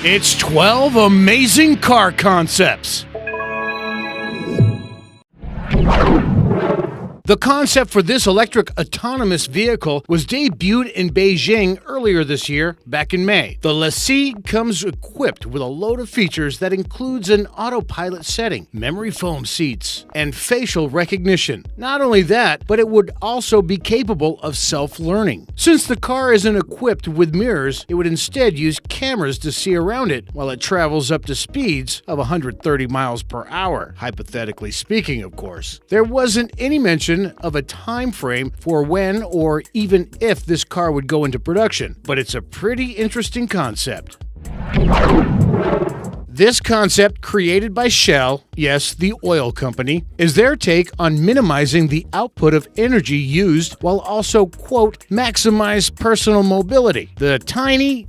It's 12 amazing car concepts. The concept for this electric autonomous vehicle was debuted in Beijing earlier this year, back in May. The LaCie comes equipped with a load of features that includes an autopilot setting, memory foam seats, and facial recognition. Not only that, but it would also be capable of self-learning. Since the car isn't equipped with mirrors, it would instead use cameras to see around it while it travels up to speeds of 130 miles per hour, hypothetically speaking, of course. There wasn't any mention of a time frame for when or even if this car would go into production, but it's a pretty interesting concept. This concept, created by Shell, yes, the oil company, is their take on minimizing the output of energy used while also, quote, maximize personal mobility. The tiny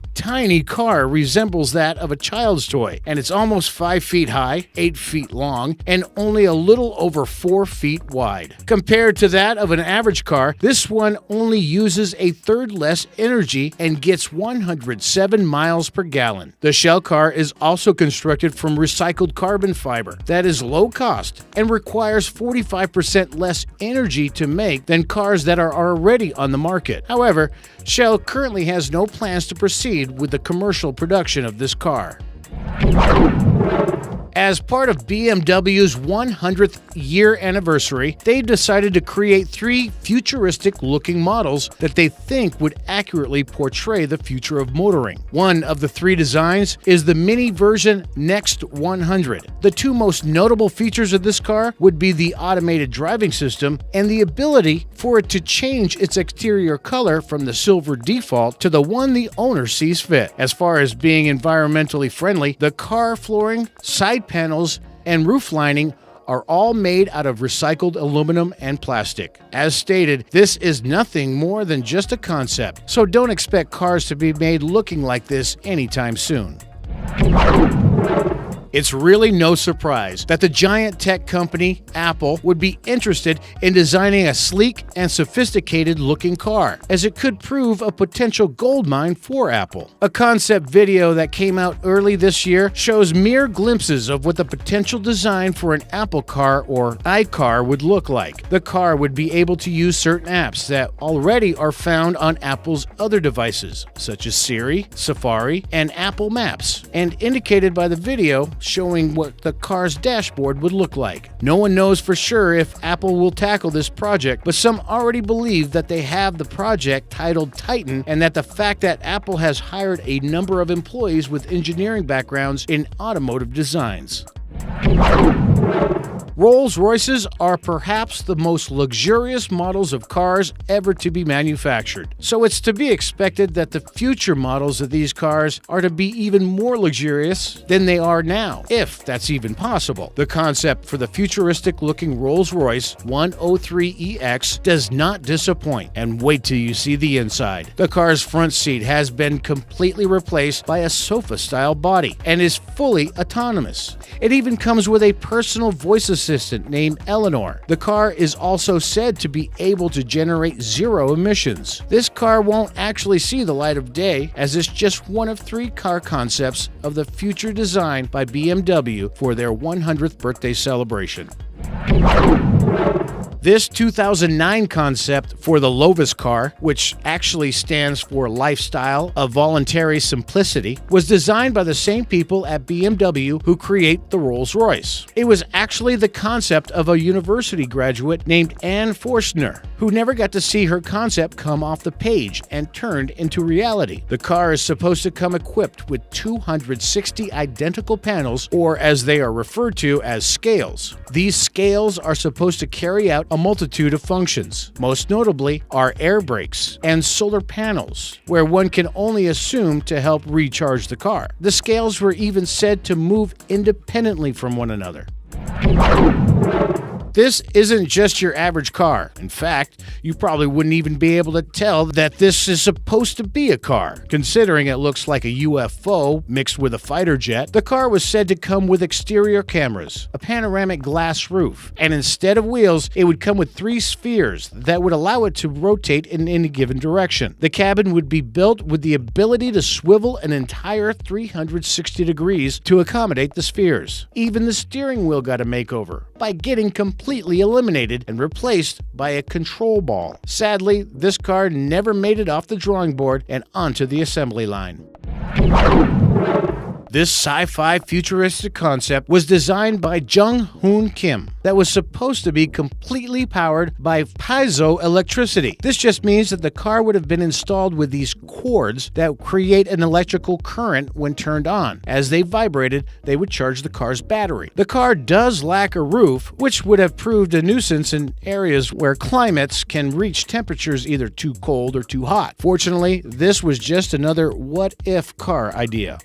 car resembles that of a child's toy, and it's almost 5 feet high, 8 feet long, and only a little over 4 feet wide. Compared to that of an average car, this one only uses a third less energy and gets 107 miles per gallon. The Shell car is also constructed from recycled carbon fiber that is low cost and requires 45% less energy to make than cars that are already on the market. However, Shell currently has no plans to proceed with the commercial production of this car. As part of BMW's 100th year anniversary, they decided to create 3 futuristic-looking models that they think would accurately portray the future of motoring. One of the 3 designs is the mini version Next 100. The 2 most notable features of this car would be the automated driving system and the ability for it to change its exterior color from the silver default to the one the owner sees fit. As far as being environmentally friendly, the car flooring, side panels, and roof lining are all made out of recycled aluminum and plastic. As stated, this is nothing more than just a concept, so don't expect cars to be made looking like this anytime soon. It's really no surprise that the giant tech company, Apple, would be interested in designing a sleek and sophisticated-looking car, as it could prove a potential goldmine for Apple. A concept video that came out early this year shows mere glimpses of what the potential design for an Apple car or iCar would look like. The car would be able to use certain apps that already are found on Apple's other devices, such as Siri, Safari, and Apple Maps, and indicated by the video showing what the car's dashboard would look like. No one knows for sure if Apple will tackle this project, but some already believe that they have the project titled Titan, and that the fact that Apple has hired a number of employees with engineering backgrounds in automotive designs. Rolls-Royces are perhaps the most luxurious models of cars ever to be manufactured, so it's to be expected that the future models of these cars are to be even more luxurious than they are now, if that's even possible. The concept for the futuristic-looking Rolls-Royce 103EX does not disappoint, and wait till you see the inside. The car's front seat has been completely replaced by a sofa-style body and is fully autonomous. It even comes with a personal voice assistant named Eleanor. The car is also said to be able to generate 0 emissions. This car won't actually see the light of day, as it's just one of 3 car concepts of the future designed by BMW for their 100th birthday celebration. This 2009 concept for the Lotus car, which actually stands for Lifestyle of Voluntary Simplicity, was designed by the same people at BMW who create the Rolls-Royce. It was actually the concept of a university graduate named Anne Forstner, who never got to see her concept come off the page and turned into reality. The car is supposed to come equipped with 260 identical panels, or as they are referred to as scales. These scales are supposed to carry out a multitude of functions. Most notably are air brakes and solar panels, where one can only assume to help recharge the car. The scales were even said to move independently from one another. This isn't just your average car. In fact, you probably wouldn't even be able to tell that this is supposed to be a car. Considering it looks like a UFO mixed with a fighter jet, the car was said to come with exterior cameras, a panoramic glass roof, and instead of wheels, it would come with 3 spheres that would allow it to rotate in any given direction. The cabin would be built with the ability to swivel an entire 360 degrees to accommodate the spheres. Even the steering wheel got a makeover by getting completely eliminated and replaced by a control ball. Sadly, this car never made it off the drawing board and onto the assembly line. This sci-fi futuristic concept was designed by Jung Hoon Kim that was supposed to be completely powered by piezoelectricity. This just means that the car would have been installed with these cords that create an electrical current when turned on. As they vibrated, they would charge the car's battery. The car does lack a roof, which would have proved a nuisance in areas where climates can reach temperatures either too cold or too hot. Fortunately, this was just another what-if car idea.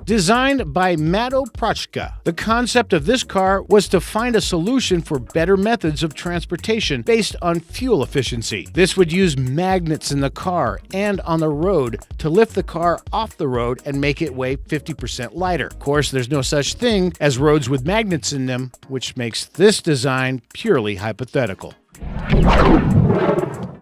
Designed by Mato Prochka, the concept of this car was to find a solution for better methods of transportation based on fuel efficiency. This would use magnets in the car and on the road to lift the car off the road and make it weigh 50% lighter. Of course, there's no such thing as roads with magnets in them, which makes this design purely hypothetical.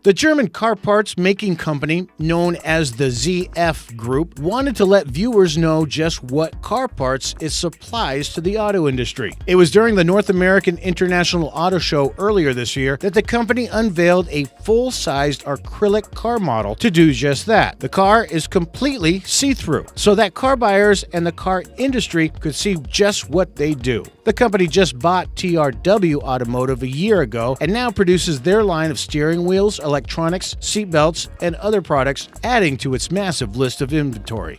The German car parts making company, known as the ZF Group, wanted to let viewers know just what car parts it supplies to the auto industry. It was during the North American International Auto Show earlier this year that the company unveiled a full-sized acrylic car model to do just that. The car is completely see-through, so that car buyers and the car industry could see just what they do. The company just bought TRW Automotive a year ago and now produces their line of steering wheels, electronics, seatbelts, and other products, adding to its massive list of inventory.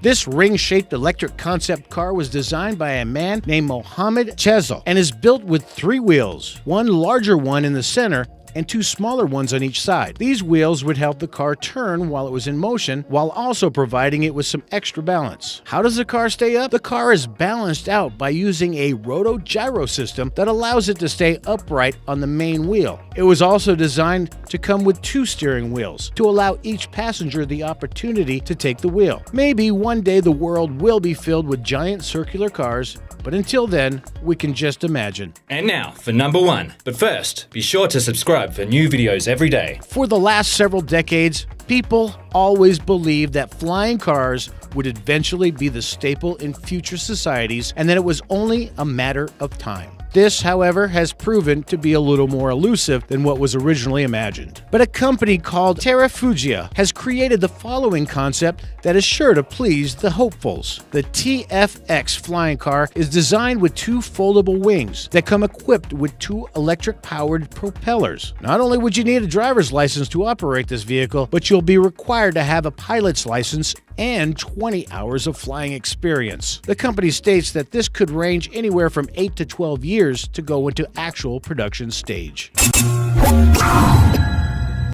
This ring-shaped electric concept car was designed by a man named Mohammed Chezel and is built with 3 wheels, one larger one in the center and 2 smaller ones on each side. These wheels would help the car turn while it was in motion, while also providing it with some extra balance. How does the car stay up? The car is balanced out by using a roto-gyro system that allows it to stay upright on the main wheel. It was also designed to come with 2 steering wheels to allow each passenger the opportunity to take the wheel. Maybe one day the world will be filled with giant circular cars, but until then, we can just imagine. And now for number 1. But first, be sure to subscribe for new videos every day. For the last several decades, people always believed that flying cars would eventually be the staple in future societies and that it was only a matter of time. This, however, has proven to be a little more elusive than what was originally imagined. But a company called Terrafugia has created the following concept that is sure to please the hopefuls. The TFX flying car is designed with 2 foldable wings that come equipped with 2 electric-powered propellers. Not only would you need a driver's license to operate this vehicle, but you'll be required to have a pilot's license and 20 hours of flying experience. The company states that this could range anywhere from 8 to 12 years to go into actual production stage.